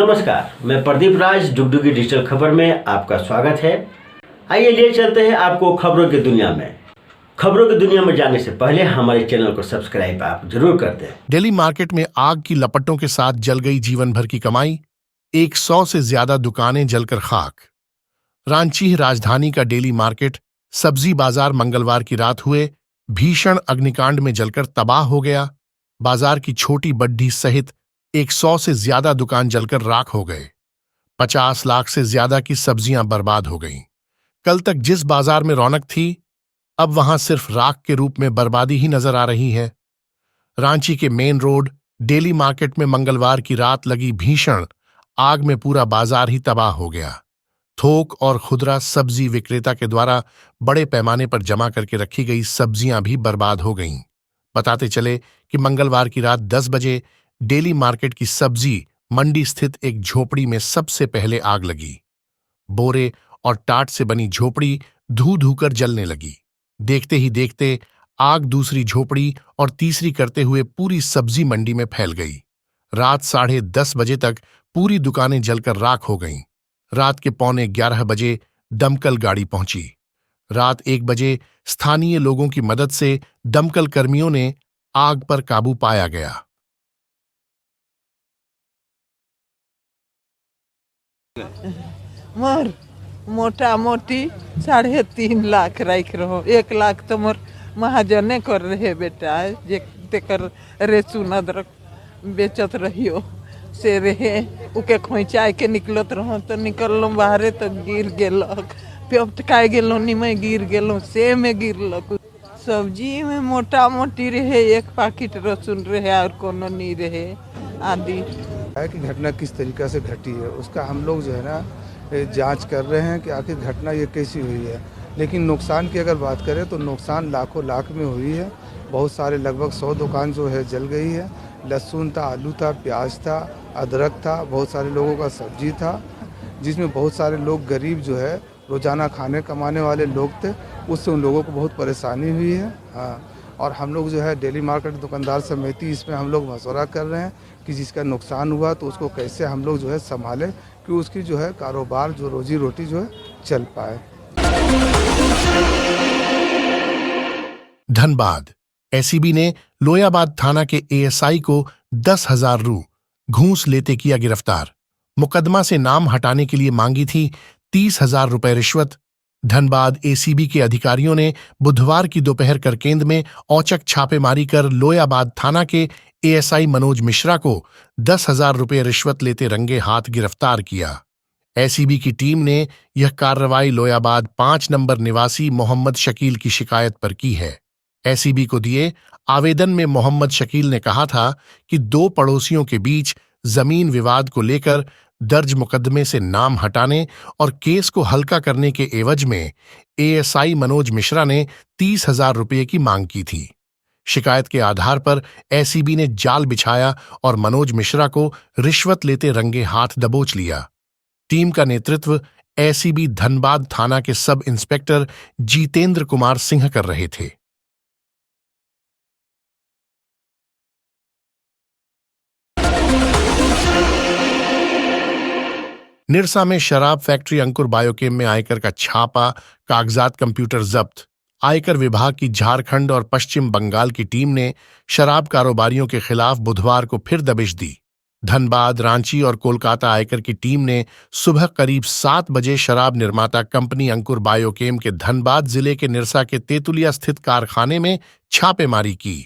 नमस्कार, मैं प्रदीप राज डुगडुगी डिजिटल खबर में आपका स्वागत है। आइए ले चलते हैं आपको खबरों की दुनिया में। खबरों की दुनिया में जाने से पहले हमारे चैनल को सब्सक्राइब आप जरूर कर दें। दिल्ली मार्केट में आग की लपटों के साथ जल गई जीवन भर की कमाई, 100 से ज्यादा दुकानें जलकर खाक। रांची राजधानी का डेली मार्केट सब्जी बाजार मंगलवार की रात हुए भीषण अग्निकांड में जलकर तबाह हो गया। बाजार की छोटी बड्ढी सहित 100 से ज्यादा दुकान जलकर राख हो गए। 50 लाख से ज्यादा की सब्जियां बर्बाद हो गईं। कल तक जिस बाजार में रौनक थी, अब वहां सिर्फ राख के रूप में बर्बादी ही नजर आ रही है। रांची के मेन रोड डेली मार्केट में मंगलवार की रात लगी भीषण आग में पूरा बाजार ही तबाह हो गया। थोक और खुदरा सब्जी विक्रेता के द्वारा बड़े पैमाने पर जमा करके रखी गई सब्जियां भी बर्बाद हो गईं। बताते चले कि मंगलवार की रात 10 बजे डेली मार्केट की सब्जी मंडी स्थित एक झोपड़ी में सबसे पहले आग लगी। बोरे और टाट से बनी झोपड़ी धू धू कर जलने लगी। देखते ही देखते आग दूसरी झोपड़ी और तीसरी करते हुए पूरी सब्जी मंडी में फैल गई। रात 10:30 बजे तक पूरी दुकानें जलकर राख हो गईं। रात के 11:45 बजे दमकल गाड़ी पहुंची। रात 1 बजे स्थानीय लोगों की मदद से दमकल कर्मियों ने आग पर काबू पाया गया। मोर मोटा मोटी 3.5 लाख रख रहो। 1 लाख तो मोर महाजने कर रहे बेटा, जे तेकर रेसुन अदरक बेचत रहियो से रहे उके खोइचाए के निकलत रहो तो निकललो बाहरे तो गिर गेलक। पेपटकाए गेलो निमे गिर गेलो से में गिरलक। सब्जी में मोटा मोटी रहे 1 पैकेट रसुन रहे और कोनो नहीं रहे आदि। कि घटना किस तरीक़ा से घटी है उसका हम लोग जो है ना जांच कर रहे हैं कि आखिर घटना ये कैसी हुई है। लेकिन नुकसान की अगर बात करें तो नुकसान लाखों लाख में हुई है। बहुत सारे लगभग 100 दुकान जो है जल गई है। लहसुन था, आलू था, प्याज था, अदरक था, बहुत सारे लोगों का सब्जी था, जिसमें बहुत सारे लोग गरीब जो है रोज़ाना खाने कमाने वाले लोग थे। उससे उन लोगों को बहुत परेशानी हुई है। हाँ, और हम लोग जो है डेली मार्केट दुकानदार समिति इसमें हम लोग मशवरा कर रहे हैं कि जिसका नुकसान हुआ तो उसको कैसे हम लोग जो है संभालें कि उसकी जो है कारोबार जो रोजी रोटी जो है चल पाए। धनबाद एसीबी ने लोयाबाद थाना के एएसआई को 10,000 रू घूस लेते किया गिरफ्तार। मुकदमा से नाम हटाने के लिए मांगी थी 30,000 रुपए रिश्वत। धनबाद एसीबी के अधिकारियों ने बुधवार की दोपहर करकेंद में औचक छापेमारी कर लोयाबाद थाना के एएसआई मनोज मिश्रा को 10,000 रुपये रिश्वत लेते रंगे हाथ गिरफ्तार किया। एसीबी की टीम ने यह कार्रवाई लोयाबाद 5 नंबर निवासी मोहम्मद शकील की शिकायत पर की है। एसीबी को दिए आवेदन में मोहम्मद शकील ने कहा था कि 2 पड़ोसियों के बीच जमीन विवाद को लेकर दर्ज मुकदमे से नाम हटाने और केस को हल्का करने के एवज में एएसआई मनोज मिश्रा ने 30,000 रुपये की मांग की थी। शिकायत के आधार पर एसीबी ने जाल बिछाया और मनोज मिश्रा को रिश्वत लेते रंगे हाथ दबोच लिया। टीम का नेतृत्व एसीबी धनबाद थाना के सब इंस्पेक्टर जितेंद्र कुमार सिंह कर रहे थे। निरसा में शराब फैक्ट्री अंकुर बायोकेम में आयकर का छापा, कागजात कंप्यूटर जब्त। आयकर विभाग की झारखंड और पश्चिम बंगाल की टीम ने शराब कारोबारियों के खिलाफ बुधवार को फिर दबिश दी। धनबाद, रांची और कोलकाता आयकर की टीम ने सुबह करीब 7 बजे शराब निर्माता कंपनी अंकुर बायोकेम के धनबाद जिले के निरसा के तेतुलिया स्थित कारखाने में छापेमारी की।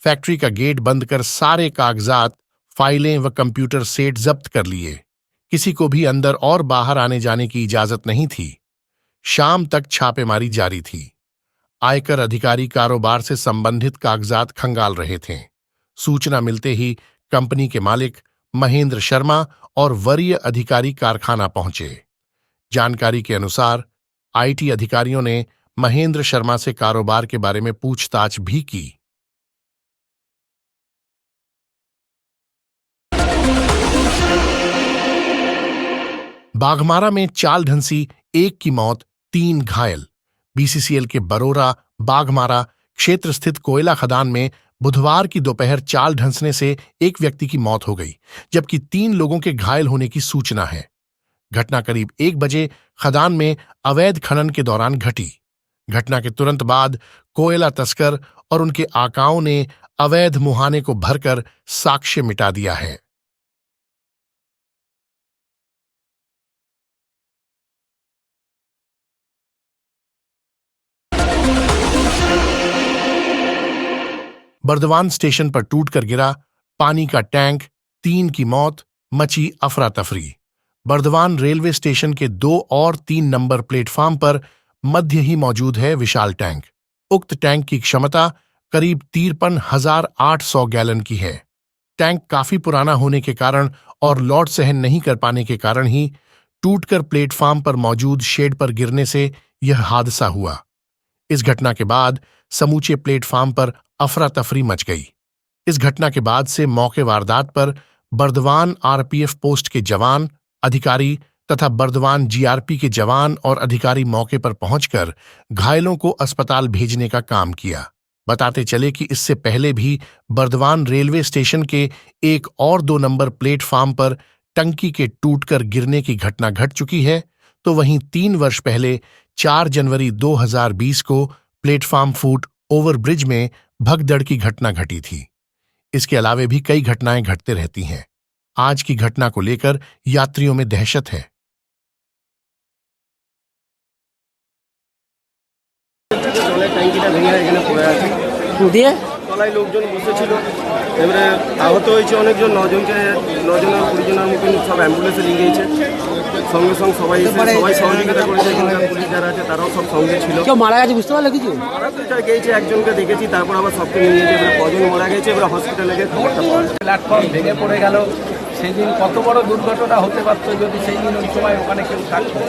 फैक्ट्री का गेट बंद कर सारे कागजात, फाइलें व कंप्यूटर सेट जब्त कर लिए। किसी को भी अंदर और बाहर आने जाने की इजाजत नहीं थी। शाम तक छापेमारी जारी थी। आयकर अधिकारी कारोबार से संबंधित कागजात खंगाल रहे थे। सूचना मिलते ही कंपनी के मालिक महेंद्र शर्मा और वरीय अधिकारी कारखाना पहुंचे। जानकारी के अनुसार आईटी अधिकारियों ने महेंद्र शर्मा से कारोबार के बारे में पूछताछ भी की। बाघमारा में चाल ढंसी, 1 की मौत, 3 घायल। बीसीसीएल के बरोरा बाघमारा क्षेत्र स्थित कोयला खदान में बुधवार की दोपहर चाल ढंसने से एक व्यक्ति की मौत हो गई, जबकि 3 लोगों के घायल होने की सूचना है। घटना करीब 1 बजे खदान में अवैध खनन के दौरान घटी। घटना के तुरंत बाद कोयला तस्कर और उनके आकाओं ने अवैध मुहाने को भरकर साक्ष्य मिटा दिया है। बर्दवान स्टेशन पर टूटकर गिरा पानी का टैंक, 3 की मौत, मची अफरा तफरी। बर्दवान रेलवे स्टेशन के 2 और 3 नंबर प्लेटफार्म पर मध्य ही मौजूद है विशाल टैंक। उक्त टैंक की क्षमता करीब 53,800 गैलन की है। टैंक काफी पुराना होने के कारण और लोड सहन नहीं कर पाने के कारण ही टूटकर प्लेटफार्म पर मौजूद शेड पर गिरने से यह हादसा हुआ। इस घटना के बाद समूचे प्लेटफार्म पर अफरा तफरी मच गई। इस घटना के बाद से मौके वारदात पर बर्दवान आरपीएफ पोस्ट के जवान, अधिकारी तथा बर्दवान जीआरपी के जवान और अधिकारी मौके पर पहुंचकर घायलों को अस्पताल भेजने का काम किया। बताते चले कि इससे पहले भी बर्दवान रेलवे स्टेशन के 1 और 2 नंबर प्लेटफार्म पर टंकी के टूटकर गिरने की घटना घट चुकी है, तो वहीं 3 वर्ष पहले 4 जनवरी 2020 को प्लेटफार्म फुट ओवरब्रिज में भगदड़ की घटना घटी थी। इसके अलावे भी कई घटनाएं घटते रहती हैं। आज की घटना को लेकर यात्रियों में दहशत है। দিয়ে তলায় লোকজন বসেছিল, এবারে আহত হয়েছে অনেকজন, 9 জনকে 9 জনের 20 জনের মতন সব অ্যাম্বুলেন্সে নিয়ে গিয়েছে। সঙ্গে সঙ্গে সবাই এসে সবাই সহযোগিতা করেছে, এখানকার পুলিশ যারা আছে তারাও সব সঙ্গে ছিল। কেউ মারা গেছে বুঝতে পারলে কিছু? মারা তো যা গিয়েছে একজনকে দেখেছি, তারপর আবার সবকে নিয়ে গিয়েছে। এবারে কজন মারা গেছে এবারে হসপিটালে গিয়ে খবরটা পাওয়া যায়। প্ল্যাটফর্ম ভেঙে পড়ে গেল, সেই দিন কত বড় দুর্ঘটনা হতে পারত যদি সেই দিন ওই সময় ওখানে কেউ থাকতো।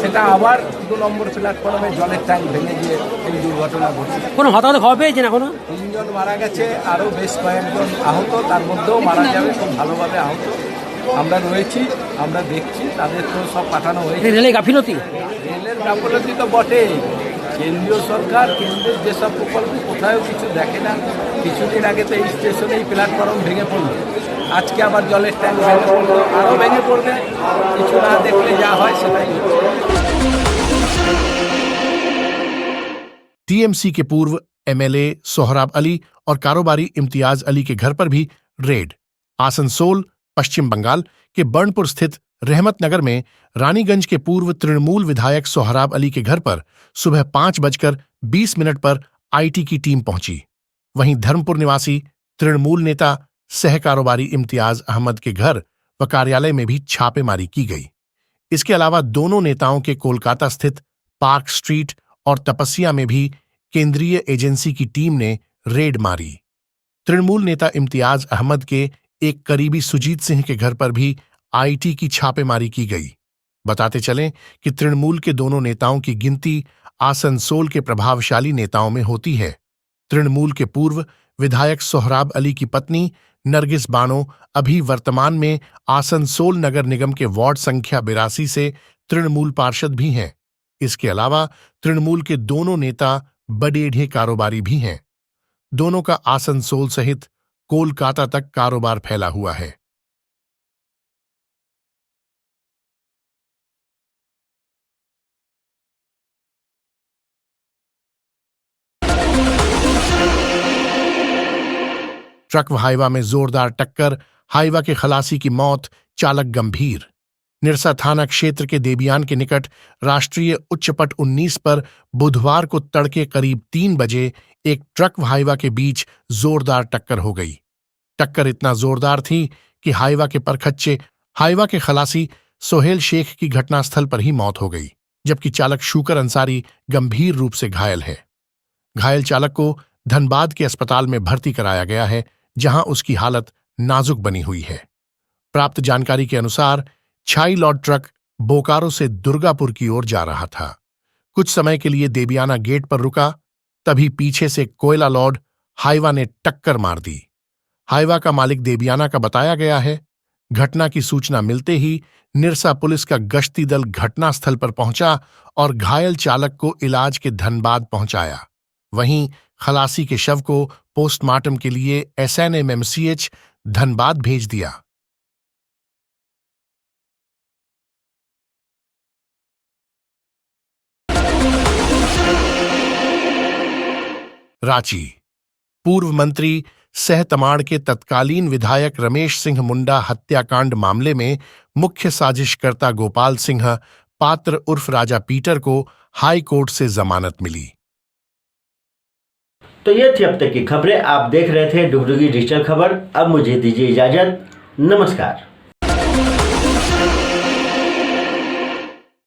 সেটা আবার 2 নম্বর প্ল্যাটফর্মে জলের ট্যাঙ্ক ভেঙে গিয়ে এই দুর্ঘটনা ঘটছে। কোনো হতাহত খবর পেয়েছেন এখনো? 3 জন মারা গেছে, আরও বেশ কয়েকজন আহত, তার মধ্যেও মারা যাবে, খুব ভালোভাবে আহত। আমরা রয়েছি, আমরা দেখছি, তাদের তো সব পাঠানো হয়েছে। রেলে গাফিলতি? রেলের গাফিলতি তো বটেই। কেন্দ্রীয় সরকার কেন্দ্রের যেসব প্রকল্প কোথাও কিছু দেখে না। কিছুদিন আগে তো এই স্টেশনে এই প্ল্যাটফর্ম ভেঙে পড়লো, আজকে আবার জলের ট্যাঙ্ক ভেঙে পড়লো, আরও ভেঙে পড়বে। কিছু না দেখলে যা হয় সেটাই। टीएमसी के पूर्व एमएलए सोहराब अली और कारोबारी इम्तियाज अली के घर पर भी रेड। आसनसोल, पश्चिम बंगाल के बर्नपुर स्थित रहमत नगर में रानीगंज के पूर्व तृणमूल विधायक सोहराब अली के घर पर सुबह 5:20 पर आईटी की टीम पहुंची। वहीं धर्मपुर निवासी तृणमूल नेता सह कारोबारी इम्तियाज अहमद के घर व कार्यालय में भी छापेमारी की गई। इसके अलावा दोनों नेताओं के कोलकाता स्थित पार्क स्ट्रीट और तपस्या में भी केंद्रीय एजेंसी की टीम ने रेड मारी। तृणमूल नेता इम्तियाज अहमद के एक करीबी सुजीत सिंह के घर पर भी आईटी की छापेमारी की गई। बताते चलें कि तृणमूल के दोनों नेताओं की गिनती आसनसोल के प्रभावशाली नेताओं में होती है। तृणमूल के पूर्व विधायक सोहराब अली की पत्नी नरगिस बानो अभी वर्तमान में आसनसोल नगर निगम के वार्ड संख्या 82 से तृणमूल पार्षद भी हैं। इसके अलावा तृणमूल के दोनों नेता बड़ेढ़े कारोबारी भी हैं। दोनों का आसनसोल सहित कोलकाता तक कारोबार फैला हुआ है। ट्रक व हाईवा में जोरदार टक्कर, हाईवा के खलासी की मौत, चालक गंभीर। निरसा थाना क्षेत्र के देबियान के निकट राष्ट्रीय उच्च पथ 19 पर बुधवार को तड़के करीब 3 बजे एक ट्रक व हाईवा के बीच जोरदार टक्कर हो गई। टक्कर इतना जोरदार थी कि हाईवा के परखच्चे हाईवा के खलासी सोहेल शेख की घटनास्थल पर ही मौत हो गई, जबकि चालक शूकर अंसारी गंभीर रूप से घायल है। घायल चालक को धनबाद के अस्पताल में भर्ती कराया गया है, जहां उसकी हालत नाजुक बनी हुई है। प्राप्त जानकारी के अनुसार छाई लॉड ट्रक बोकारो से दुर्गापुर की ओर जा रहा था। कुछ समय के लिए देबियाना गेट पर रुका, तभी पीछे से कोयला लॉड हाईवा ने टक्कर मार दी। हाईवा का मालिक देबियाना का बताया गया है। घटना की सूचना मिलते ही निरसा पुलिस का गश्ती दल घटनास्थल पर पहुंचा और घायल चालक को इलाज के धनबाद पहुंचाया। वहीं खलासी के शव को पोस्टमार्टम के लिए SNMMCH धनबाद भेज दिया। रांची। पूर्व मंत्री सह तमाड़ के तत्कालीन विधायक रमेश सिंह मुंडा हत्याकांड मामले में मुख्य साजिशकर्ता गोपाल सिंह पात्र उर्फ राजा पीटर को हाई कोर्ट से जमानत मिली। तो ये थी अब तक की खबरें। आप देख रहे थे डुगडुगी डिजिटल खबर। अब मुझे दीजिए इजाजत। नमस्कार।